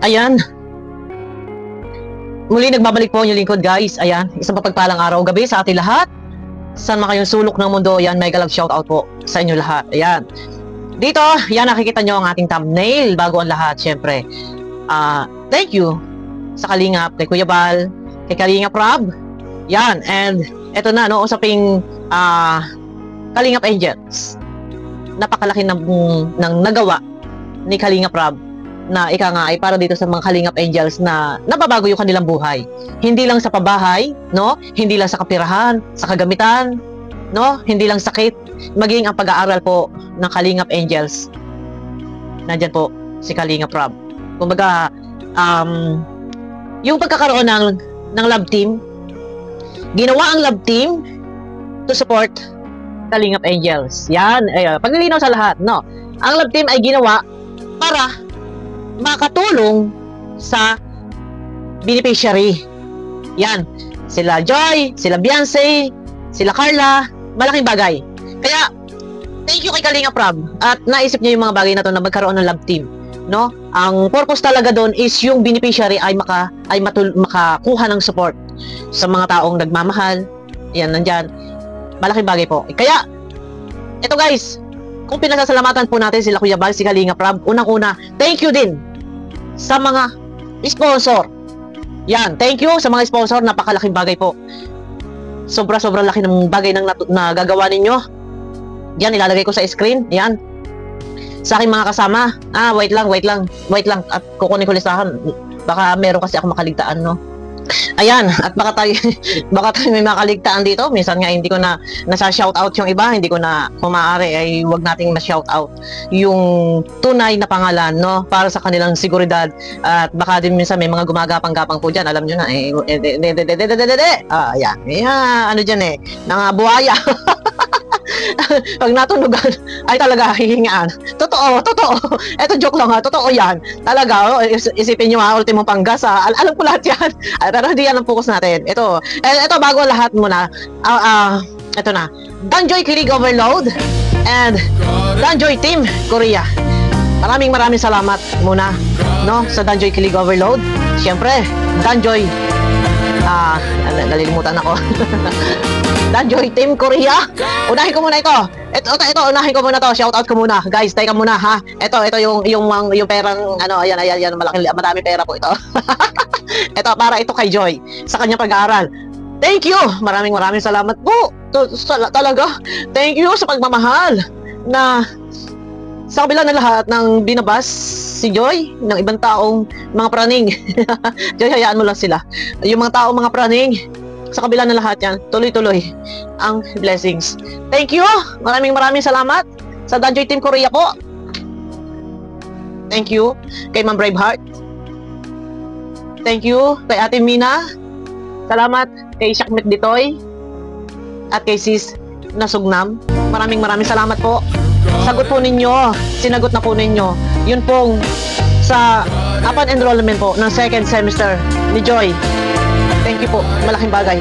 Ayan. Muli nagbabalik po ang inyong lingkod, guys. Ayan, isang mapagpalang araw gabi sa ating lahat. Saan man kayong sulok ng mundo, ayan, mega love shoutout po sa inyo lahat. Ayan. Dito, yan, nakikita nyo ang ating thumbnail. Bago ang lahat, syempre. Thank you sa Kalingap, kay Kuya Bal, kay Kalingap Rob. Yan, and eto na, no, usaping Kalingap Angels. Napakalaki ng nagawa ni Kalingap Rob na ika nga ay para dito sa mga Kalingap Angels na nababago yung kanilang buhay. Hindi lang sa pabahay, no? Hindi lang sa kapirahan, sa kagamitan, no? Hindi lang sakit, maging ang pag-aaral po ng Kalingap Angels. Nandyan po si Kalingap Rob. Kumbaga, yung pagkakaroon ng love team, ginawa ang love team to support Kalingap Angels. Yan, paglilinaw sa lahat, no? Ang love team ay ginawa para makatulong sa beneficiary. Yan, sila Joy, sila Beyonce, sila Carla, malaking bagay. Kaya, thank you kay Kalingap Rob at naisip niya yung mga bagay na to na magkaroon ng love team, no? Ang purpose talaga doon is yung beneficiary ay makakuha ng support sa mga taong nagmamahal. Yan, nandyan. Malaking bagay po. Kaya, ito guys, kung pinasasalamatan po natin sila Kuya Bal, si Kalingap Rob, unang-una, thank you din sa mga sponsor. Yan, thank you sa mga sponsor, napakalaking bagay po. Sobra-sobra laki ng bagay na gagawa ninyo. Yan, ilalagay ko sa screen. Yan. Sa aking mga kasama. Wait lang. At kukunin ko listahan. Baka meron kasi ako makaligtaan, no? Ayan, at baka tayo may makaligtaan dito. Minsan nga hindi ko na nasa-shoutout yung iba, hindi ko na, kung maaari ay wag nating ma-shoutout yung tunay na pangalan, no, para sa kanilang seguridad. At baka din minsan may mga gumagapang-gapang po dyan, alam nyo na, ayan, ano dyan mga buhaya. Pag natunugan, ay talaga hihingaan. Totoo. Eto joke lang ha, totoo yan. Talaga, isipin nyo ha, ultimong panggas ha. Alam ko lahat yan. Pero hindi yan ang focus natin. Ito bago lahat muna. Ito na. Danjoy Kilig Overload and Danjoy Team Korea. Maraming salamat muna, no, sa Danjoy Kilig Overload. Siyempre, Danjoy nalilimutan ako. Danjoy Team Korea. Unahin ko muna ito. Ito, unahin ko muna to. Shoutout ko muna. Guys, teka muna ha. Ito yung perang ayan, madami pera po ito. Ito para ito kay Joy sa kanyang pag-aaral. Thank you. Maraming salamat po. Talaga. Thank you sa pagmamahal na sa kabila ng lahat ng binabas si Joy ng ibang taong mga praning. Joy, hayaan mo lang sila. Yung mga taong mga praning, sa kabila ng lahat yan, tuloy-tuloy ang blessings. Thank you! Maraming salamat sa Danjoy Team Korea po. Thank you kay Ma'am Braveheart. Thank you kay Ate Mina. Salamat kay Shakmet Ditoy at kay Sis Nasugnam. Maraming salamat po. Sagot po ninyo, sinagot na po ninyo. Yun pong sa upon enrollment po ng second semester ni Joy. Thank you po, malaking bagay.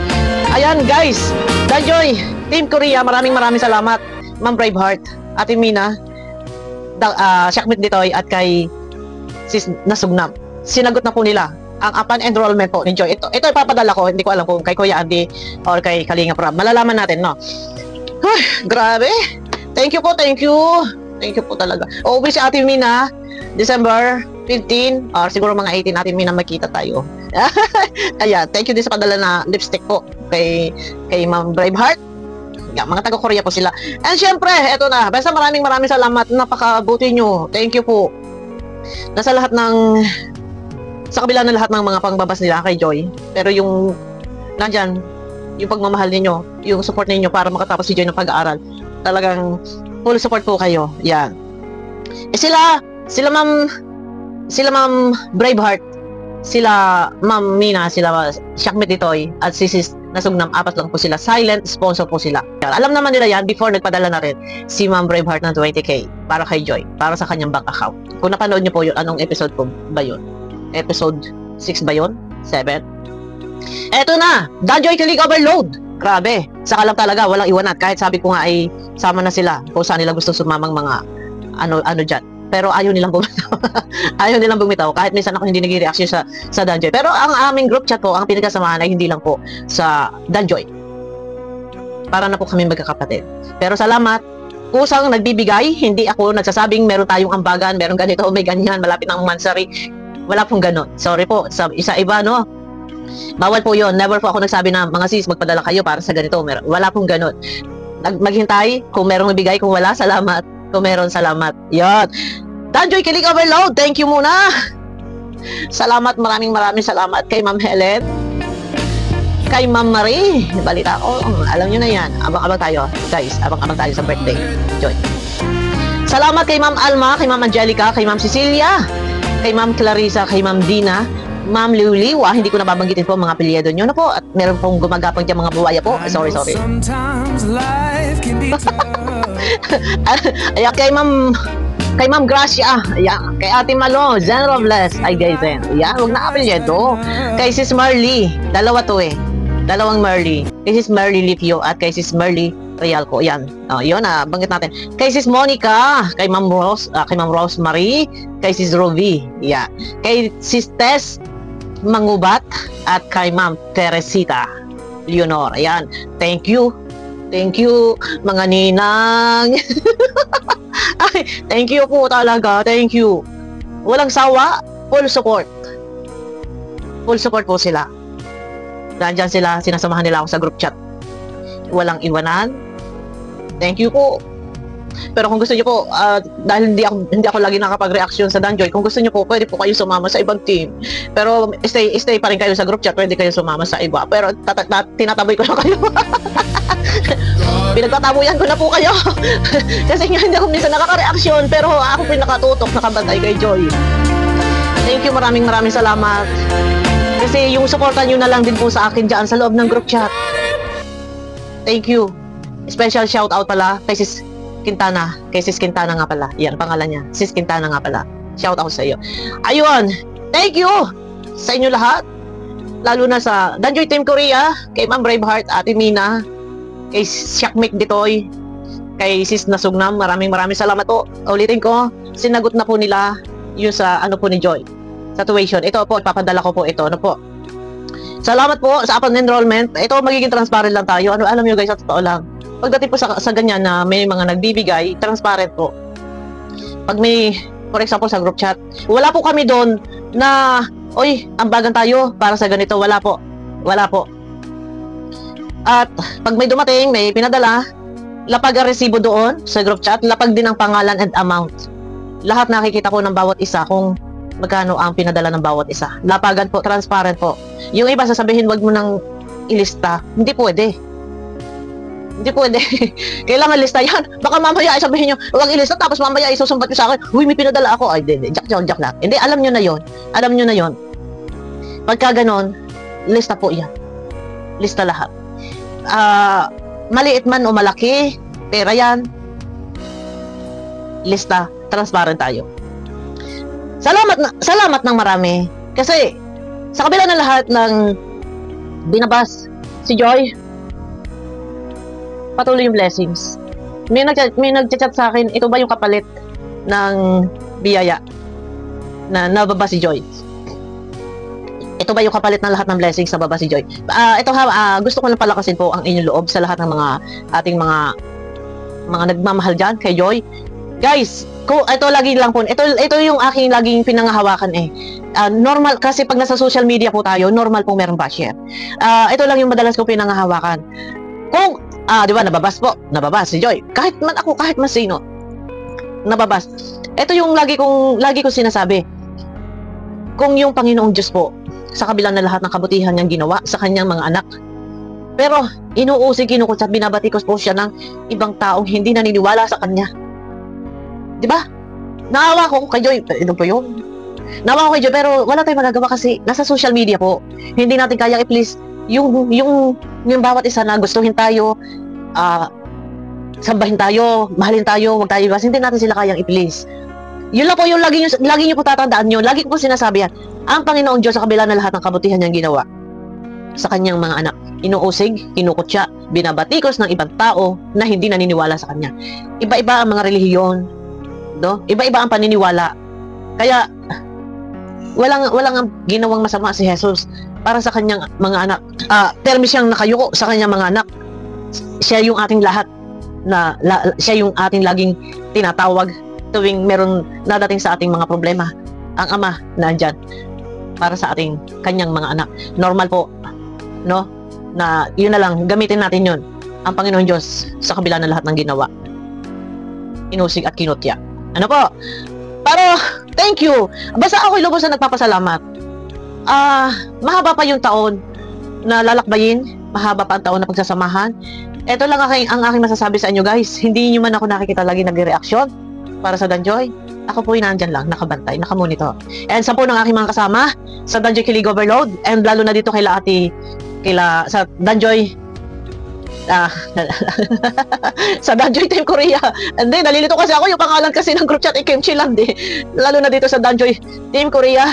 Ayan guys, Danjoy Team Korea, maraming salamat. Ma'am Braveheart, Ate Mina, Shakmet Ditoy at kay Sis Nasugnam. Sinagot na po nila ang upon enrollment po ni Joy. Ito ipapadala ko, hindi ko alam kung kay Kuya Andy or kay Kalingap Rob. Malalaman natin, no? Grabe. Thank you po talaga. Uuwi si Ate Mina December 15 or siguro mga 18 natin makita tayo. Ayan, thank you din sa padala na lipstick po kay Ma'am Braveheart. Yeah, mga taga-Korea po sila. And syempre, eto na. Basta maraming salamat. Napakabuti nyo. Thank you po. Sa kabila ng lahat ng mga pangbabas nila kay Joy. Pero yung nandyan, yung pagmamahal ninyo, yung support ninyo para makatapos si Joy ng pag-aaral. Talagang full support po kayo. Yan. Sila Ma'am Braveheart, sila Ma'am Mina, sila Shakmet Ditoy at Sis Nasugnam, 4 lang po sila. Silent sponsor po sila. Alam naman nila yan before nagpadala na rin si Ma'am Braveheart ng 20k para kay Joy, para sa kanyang bank account. Kung napanood nyo po yun, anong episode po ba yun? Episode 6 ba yun? 7? Eto na! Danjoy Kilig Overload! Grabe! Saka lang talaga, walang iwanat. Kahit sabi ko nga ay sama na sila kung saan nila gusto sumamang mga ano dyan. pero ayaw nilang bumitaw. Ayaw nilang bumitaw kahit minsan ako hindi nagre-reaction sa Danjoy. Pero ang aming group chat po, ang pinagkasamahan ay hindi lang po sa Danjoy. Para na po kami magkakapatid. Pero salamat. Kusang nagbibigay, hindi ako nagsasabing meron tayong ambagan, meron ganito, may ganyan, malapit ng mansari. Wala pong ganon. Sorry po, sa iba, no? Bawal po yon. Never po ako nagsabi na, mga sis, magpadala kayo para sa ganito. Wala pong ganon. Maghintay, kung merong mabigay, kung wala, salamat. Kung meron, salamat. Yan. Danjoy Kilig Overload, thank you muna. Salamat, maraming salamat kay Ma'am Helen. Kay Ma'am Marie, balita ko, alam nyo na yan. Abang-abang tayo, guys. Abang-abang tayo sa birthday. Joy. Salamat kay Ma'am Alma, kay Ma'am Angelica, kay Ma'am Cecilia, kay Ma'am Clarissa, kay Ma'am Dina, Ma'am Liuliwa, hindi ko nababanggitin po mga apelyido nyo na po. At meron pong gumagapang dyan mga buwaya po. Sorry. Ayan, kay Ma'am Gracia, ayan, kay Ate Malo, Zen Robles, ay guys, ayan, huwag na apelyido. Kay Sis Marley, dalawa to eh. Dalawang Merly. Kay Sis Merly Lipio at kay Sis Merly Realco. Yan. Yun banggit natin. Kay Sis Monica, kay Ma'am Rose Marie, kay Sis Rovi. Yeah. Kay Sis Tess Mangubat at kay Ma'am Teresita Leonor. Ayan. Thank you. Thank you, mga ninang. Ay, thank you po talaga. Thank you. Walang sawa, full support. Full support po sila. Nandiyan sila, sinasamahan nila ako sa group chat. Walang iwanan. Thank you po. Pero kung gusto niyo po, dahil hindi ako lagi nakapag-reaction sa Danjoy, kung gusto niyo po, pwede po kayo sumama sa ibang team. Pero stay pa rin kayo sa group chat, pwede kayo sumama sa iba. Pero tinataboy ko na kayo. Pinagtataboyan ko na po kayo. Kasi nga hindi ako minsan nakaka-reaction, pero ako pinakatutok, nakabantay kay Joy. Thank you, maraming salamat. Kasi yung supportan nyo na lang din po sa akin dyan sa loob ng group chat. Thank you. Special shout out pala kay Sis Quintana. Kay Sis Quintana nga pala. Yan, pangalan niya. Sis Quintana nga pala. Shout out sa iyo. Ayun. Thank you sa inyo lahat. Lalo na sa Danjoy Team Korea, kay Ma'am Braveheart, Ate Mina, kay Shakmik Ditoy, kay Sis Nasugnam. Maraming salamat po. Ulitin ko, sinagot na po nila yung sa ano po ni Joy. Situation. Ito po, ipapadala ko po ito. Ano po? Salamat po sa upon enrollment. Ito, magiging transparent lang tayo. Alam nyo guys, sa totoo lang. Pagdating po sa ganyan na may mga nagbibigay, transparent po. Pag may, for example, sa group chat, wala po kami doon na, oy, ambagan tayo para sa ganito. Wala po. Wala po. At pag may dumating, may pinadala, lapag ang resibo doon sa group chat, lapag din ang pangalan and amount. Lahat nakikita ko ng bawat isa kung magkano ang pinadala ng bawat isa. Lapagan po, transparent po. Yung iba sasabihin, wag mo nang ilista. Hindi pwede. Hindi pwede. Kailangan lista yan. Baka mamaya ay sabihin nyo, wag ilista, tapos mamaya isusumbat nyo sa akin, huy, may pinadala ako. Ay, hindi. Jack lang. Hindi, alam nyo na yon. Alam nyo na yon. Pagka ganon, lista po yan. Lista lahat. Maliit man o malaki, pera yan. Lista. Transparent tayo. Salamat ng marami. Kasi, sa kabila ng lahat ng binabas si Joy, patuloy yung blessings. May nagchat sa akin, ito ba yung kapalit ng biyaya na nababa si Joy? Ito ba yung kapalit ng lahat ng blessings na baba si Joy? Gusto ko lang palakasin po ang inyong loob sa lahat ng ating mga nagmamahal dyan kay Joy. Guys, ito lagi lang po, ito yung aking laging pinangahawakan eh. Normal, kasi pag nasa social media po tayo, normal pong meron basher. Ito lang yung madalas ko pinangahawakan. Kung, di ba, nababas si Joy. Kahit man ako, kahit man sino, nababas. Ito yung lagi kong sinasabi. Kung yung Panginoong Diyos po, sa kabila na lahat ng kabutihan niyang ginawa sa kanyang mga anak, pero inuusig, kinukutsat, binabatikos po siya ng ibang taong hindi naniniwala sa kanya. Diba? Naawa ko kay Joy. Ito po yun. Naawa ko kay Joy, pero wala tayong magagawa kasi nasa social media po. Hindi natin kaya i-please yung bawat isa na gustuhin tayo, sambahin tayo, mahalin tayo, huwag tayo iwas. Hindi natin sila kayang i-please. Yun lang po yung lagi nyo po tatandaan nyo. Lagi ko po sinasabi yan. Ang Panginoong Diyos sa kabila na lahat ng kabutihan niyang ginawa sa kanyang mga anak, inuusig, kinukutya, binabatikos ng ibang tao na hindi naniniwala sa kanya. Iba-iba ang mga relihiyon. no? Iba-iba ang paniniwala. Kaya walang ginawang masama si Jesus para sa kanyang mga anak. Termi siyang nakayuko sa kanyang mga anak. Siya yung ating lahat siya yung ating laging tinatawag tuwing meron nadating sa ating mga problema. Ang Ama nandyan para sa ating kanyang mga anak. Normal po, no? Na yun na lang, gamitin natin yun. Ang Panginoon Diyos sa kabila ng lahat ng ginawa. Inusig at kinutya. Ano po? Pero, thank you. Basta ako'y lubos na nagpapasalamat. Mahaba pa yung taon na lalakbayin. Mahaba pa ang taon na pagsasamahan. Ito lang ang aking masasabi sa inyo, guys. Hindi nyo man ako nakikita lagi nagre-reaction para sa Danjoy. Ako po yung nandyan lang, nakabantay, nakamonitor. And sa po ng aking mga kasama sa Danjoy Kilig Overload, and lalo na dito sa Danjoy sa Danjoy Team Korea. Hindi, nalilito kasi ako yung pangalan kasi ng group chat Kimchi Land lalo na dito sa Danjoy Team Korea.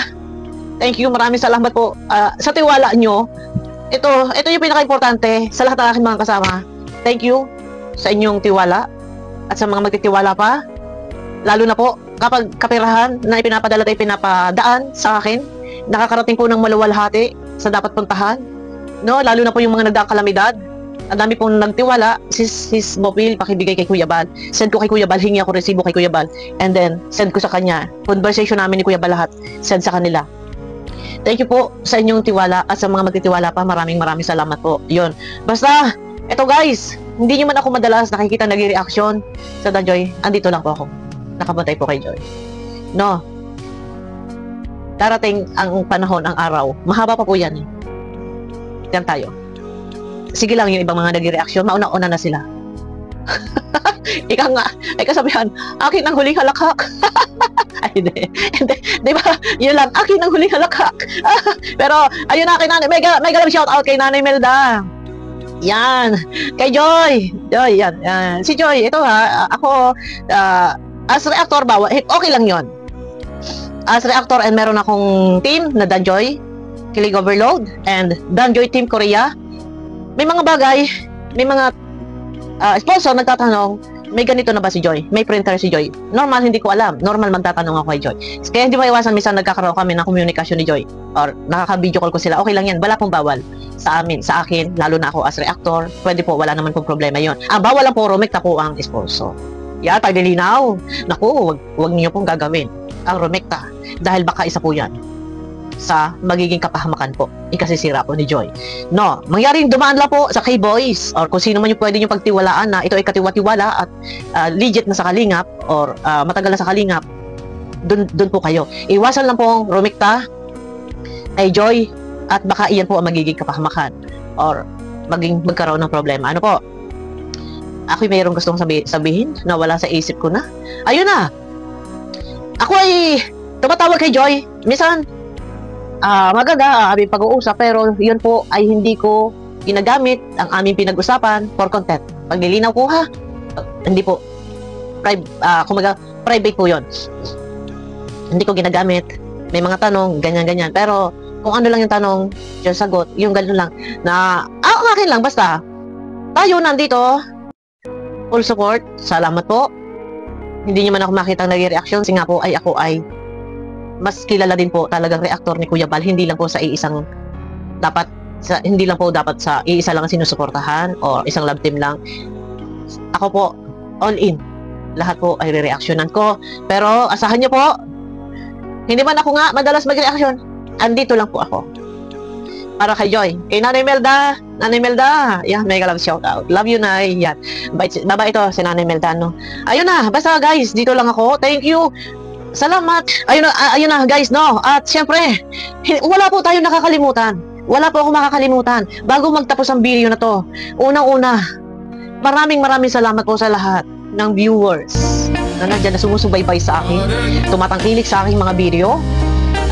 Thank you, maraming salamat po sa tiwala nyo. Ito yung pinaka-importante sa lahat ng aking mga kasama. Thank you sa inyong tiwala at sa mga magtitiwala pa, lalo na po kapag kapirahan na ipinapadala at ipinapadaan sa akin, nakakarating po ng maluwalhati sa dapat puntahan, no? Lalo na po yung mga nagdaang kalamidad. Ang dami pong nagtiwala. Sis Bopil, pakibigay kay Kuya Bal. Send ko kay Kuya Bal, hingi ako resibo kay Kuya Bal. And then, send ko sa kanya. Conversation namin ni Kuya Bal lahat. Send sa kanila. Thank you po sa inyong tiwala at sa mga magtitiwala pa. Maraming salamat po. Yun. Basta, eto guys, hindi nyo man ako madalas nakikita nag-reaction sa Danjoy. Andito lang po ako. Nakabantay po kay Joy. No. Darating ang panahon, ang araw. Mahaba pa po yan eh. Yan tayo. Sige lang yung ibang mga nag-reaction, mauna-una na sila. Ika nga, ay kasabihan, akin ang huling halakhak. Ay, hindi. Di ba? Yun lang, akin ang huling halakhak. Pero, ayun na, kay Nanay, mega love shout out kay Nanay Melda. Yan. Kay Joy. Joy, yan. Si Joy, ito ako, as reactor ba, okay lang yon. As reactor, and meron akong team na Danjoy Kilig Overload and Danjoy Team Korea. May mga bagay, may mga sponsor nagtatanong, may ganito na ba si Joy? May printer si Joy? Normal, hindi ko alam. Normal magtatanong ako kay Joy. Kaya hindi maiwasan, minsan nagkakaroon kami ng komunikasyon ni Joy or nakaka-video call ko sila. Okay lang yan, wala pong bawal sa akin, lalo na ako as reactor. Pwede po, wala naman pong problema yon. Ang bawal lang po, rumekta po ang sponsor. Yan, paglilinaw. Naku, wag niyo pong gagawin ang rumekta dahil baka isa po yan sa magiging kapahamakan po, ikasisira po ni Joy. No, mangyaring dumaan lang po sa K-Boys or kung sino man yung pwede nyo pagtiwalaan na ito ay katiwa-tiwala at legit na sa kalingap or matagal na sa kalingap, dun po kayo. Iwasan lang po rumikta kay Joy at baka iyan po ang magiging kapahamakan or magkaroon ng problema. Ano po? Ako'y mayroong gustong sabihin na wala sa isip ko na. Ayun na! Ako ay tumatawag kay Joy. Minsan, maganda aming pag-uusap, pero yun po ay hindi ko ginagamit ang aming pinag-usapan for content. Paglilinaw ko ha, hindi po private po yun. Hindi ko ginagamit. May mga tanong, ganyan-ganyan. Pero kung ano lang yung tanong, yung sagot, yung gano'n lang na, ang akin lang, basta tayo nandito, full support, salamat po. Hindi nyo man ako makita nag-reaction, kasi nga po ay ako ay mas kilala din po talagang reactor ni Kuya Bal, hindi lang po sa iisang hindi lang po dapat sa iisa lang sinusuportahan o isang love team lang. Ako po all in. Lahat po ay re-reactionan ko. Pero asahan niyo po, hindi man ako nga madalas mag-reaction. Andito lang po ako. Para kay Joy. Kay Nanay Melda. Nanay Melda. Yan, mega love shout out. Love you, Nay. Yan. Baba ito si Nanay Melda, no? Ayun na. Basta guys, dito lang ako. Thank you. Salamat. Ayun na guys, no? At syempre, wala po tayong nakakalimutan. Wala po ako makakalimutan. Bago magtapos ang video na to, unang-una, maraming salamat po sa lahat ng viewers na nandyan na sumusubaybay sa akin, tumatangkilik sa aking mga video.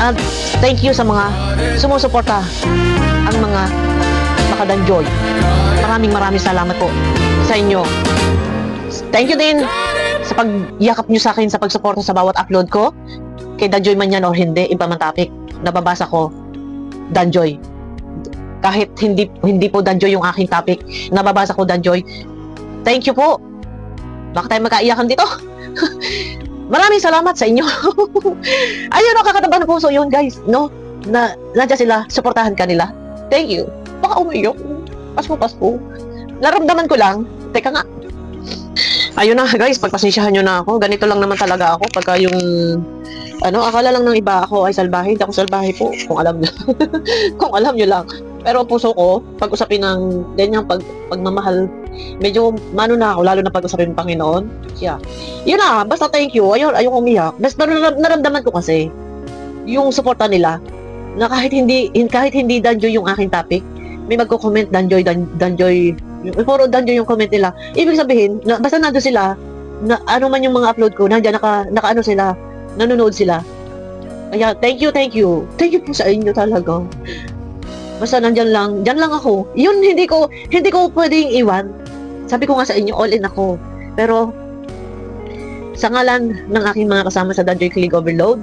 At thank you sa mga sumusuporta, ang mga makadanjoy. Maraming salamat po sa inyo. Thank you din sa pagyakap nyo sa akin sa pagsuporta sa bawat upload ko. Kay Danjoy man yan or hindi, iba man topic, nababasa ko Danjoy. Kahit hindi po Danjoy yung aking topic, nababasa ko Danjoy. Thank you po. Baka tayo magkaiyakan dito. Maraming salamat sa inyo. Ayun, no, kakataba ng puso yun, guys. No? Nandiyan sila, suportahan ka nila. Thank you. Baka umiyak. Pasko. Naramdaman ko lang. Teka nga. Ayun na, guys, pagpasensyahan nyo na ako. Ganito lang naman talaga ako. Pagka yung, akala lang ng iba ako ay salbahe. Hindi ako salbahe po, kung alam nyo. Kung alam nyo lang. Pero ang puso ko, pag usapin ng ganyang pagmamahal, medyo mano na ako, lalo na pag usapin ng Panginoon. Yeah. Yun na, basta thank you. Ayun umiyak. Basta naramdaman ko kasi, yung suporta nila, na kahit hindi Danjoy yung aking topic, may magko-comment Danjoy, puro Danjoy yung comment nila. Ibig sabihin, basta nandun sila, na ano man yung mga upload ko, nandiyan naka sila, nanonood sila. Kaya, thank you. Thank you po sa inyo talaga. Basta nandyan lang ako. Yun, hindi ko pwedeng iwan. Sabi ko nga sa inyo, all in ako. Pero, sa ngalan ng aking mga kasama sa Danjoy Kilig Overload,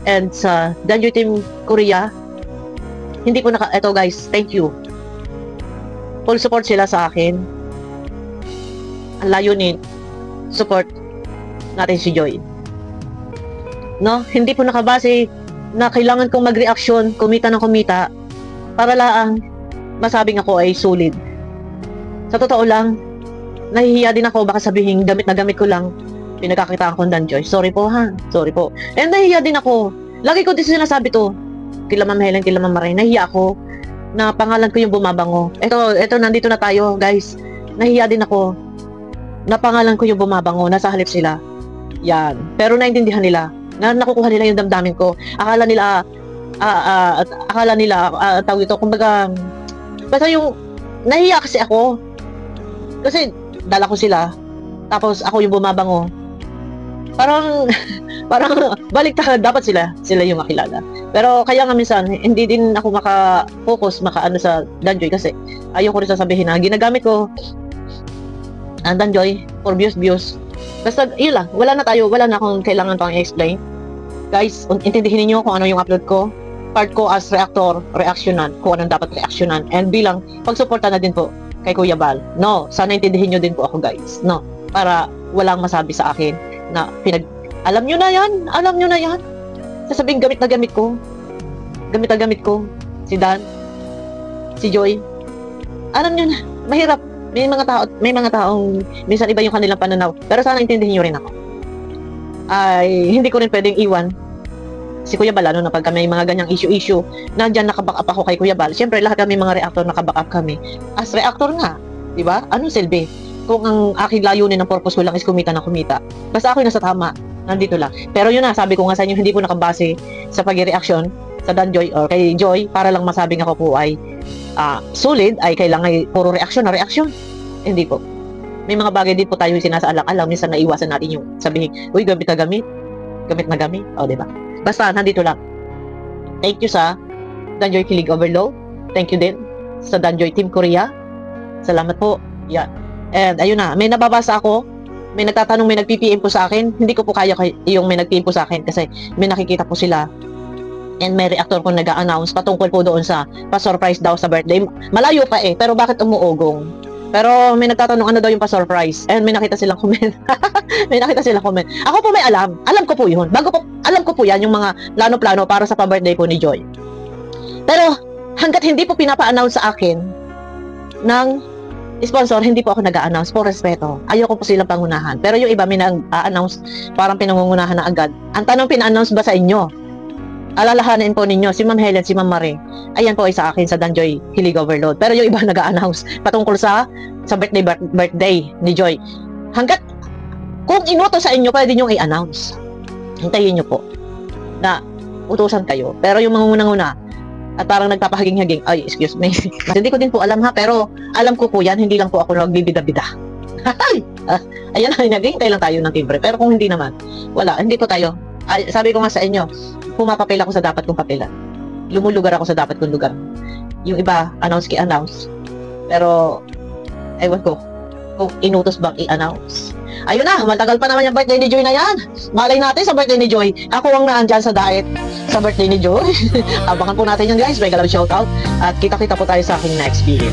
and sa Danjoy Team Korea, hindi ko eto guys, thank you. Full support sila sa akin. Ang layunin, support natin si Joy. No, hindi po nakabase na kailangan kong mag-reaction, kumita ng kumita, para lang masabing ako ay sulit. Sa totoo lang, nahihiya din ako, baka sabihin gamit na gamit ko lang pinagkakitaan ko ng Danjoy. Sorry po ha. Sorry po. And nahihiya din ako. Lagi ko din sinasabi to. Kila Ma'am Helen, kila Ma'am Maray. Nahihiya ako na pangalan ko yung bumabango. Ito nandito na tayo, guys. Nahihiya din ako na pangalan ko yung bumabango. Nasa halip sila. Yan. Pero naintindihan nila. Nakukuha nila yung damdamin ko. Akala nila, tawag ito, kumbaga, basta yung, nahihiya kasi ako. Kasi, dala ko sila. Tapos, ako yung bumabango. Parang baliktad, dapat sila yung makilala. Pero kaya nga minsan, hindi din ako maka-focus, sa Danjoy kasi ayoko rin sasabihin na ginagamit ko ang Danjoy for views. Basta, yun lang, wala na akong kailangan pang i-explain. Guys, intindihin niyo kung ano yung upload ko. Part ko as reactor, reactionan, kung anong dapat reactionan. And bilang, pagsuporta na din po kay Kuya Bal. No, sana intindihin niyo din po ako, guys. No, para walang masabi sa akin na alam nyo na yan. Sasabihin gamit na gamit ko si Dan, si Joy. Alam nyo na, mahirap. May mga taong minsan iba yung kanilang pananaw, pero sana intindihin nyo rin ako. Ay hindi ko rin pwedeng iwan si Kuya Bal, na pagka may mga ganyang issue, nandyan nakaback up ako kay Kuya Bal. Siyempre lahat kami mga reactor nakaback up kami. As reactor nga, di ba? Anong silbi? Kung ang aking layunin ng purpose ko lang is kumita ng kumita. Basta ako yung nasa tama, nandito lang. Pero yun na, sabi ko nga sa inyo, hindi po nakabase sa pag-reaction sa Danjoy or kay Joy para lang masabing ako po ay solid, ay kailangan ay puro reaction na reaction. Hindi po. May mga bagay din po tayo yung sinasaalang-alang, minsan naiwasan natin yung sabihin, uy, gamit na gamit. O, diba? Basta, nandito lang. Thank you sa Danjoy Kilig Overload. Thank you din sa Danjoy Team Korea. Salamat po. Yan. And ayun na, may nababasa ako, may nagtatanong, may nag-PPM po sa akin. Hindi ko po kaya yung may nag-PM po sa akin kasi may nakikita po sila. And may reactor ko nag-a-announce patungkol po doon sa pa-surprise daw sa birthday. Malayo pa pero bakit umuugong? Pero may nagtatanong ano daw yung pa-surprise. And may nakita silang comment. Ako po may alam. Alam ko po yun. Alam ko po yan, yung mga plano-plano para sa pa-birthday po ni Joy. Pero hanggat hindi po pinapa-announce sa akin ng sponsor, hindi po ako nag-a-announce po respeto. Ayoko po silang pangunahan. Pero yung iba may nag-a-announce, parang pinangungunahan na agad. Ang tanong, pina-announce ba sa inyo? Alalahanin po ninyo, si Ma'am Helen, si Ma'am Marie, ayan po ay sa akin sa Danjoy Kilig Overload. Pero yung iba nag-a-announce patungkol sa birthday ni Joy. Hanggat, kung inuto sa inyo, pwede nyo i-announce. Hintayin nyo po na utusan kayo. Pero yung mga unang-una, at parang nagpapahaging-haging, ay, excuse me. Hindi ko din po alam ha, pero alam ko po yan, hindi lang po ako nagbibida-bida. Ayan, naghihintay lang tayo ng timbre. Pero kung hindi naman, wala, hindi po tayo. Sabi ko nga sa inyo, pumapapil ako sa dapat kong papilan. Lumulugar ako sa dapat kong lugar. Yung iba, announce. Pero, ewan ko, kung inutos bang i-announce. Ayun na, matagal pa naman yung birthday ni Joy na yan. Malay natin sa birthday ni Joy. Ako ang naandyan sa diet sa birthday ni Joy. Abangan po natin yan guys. May galap shoutout. At kita-kita po tayo sa aking next video.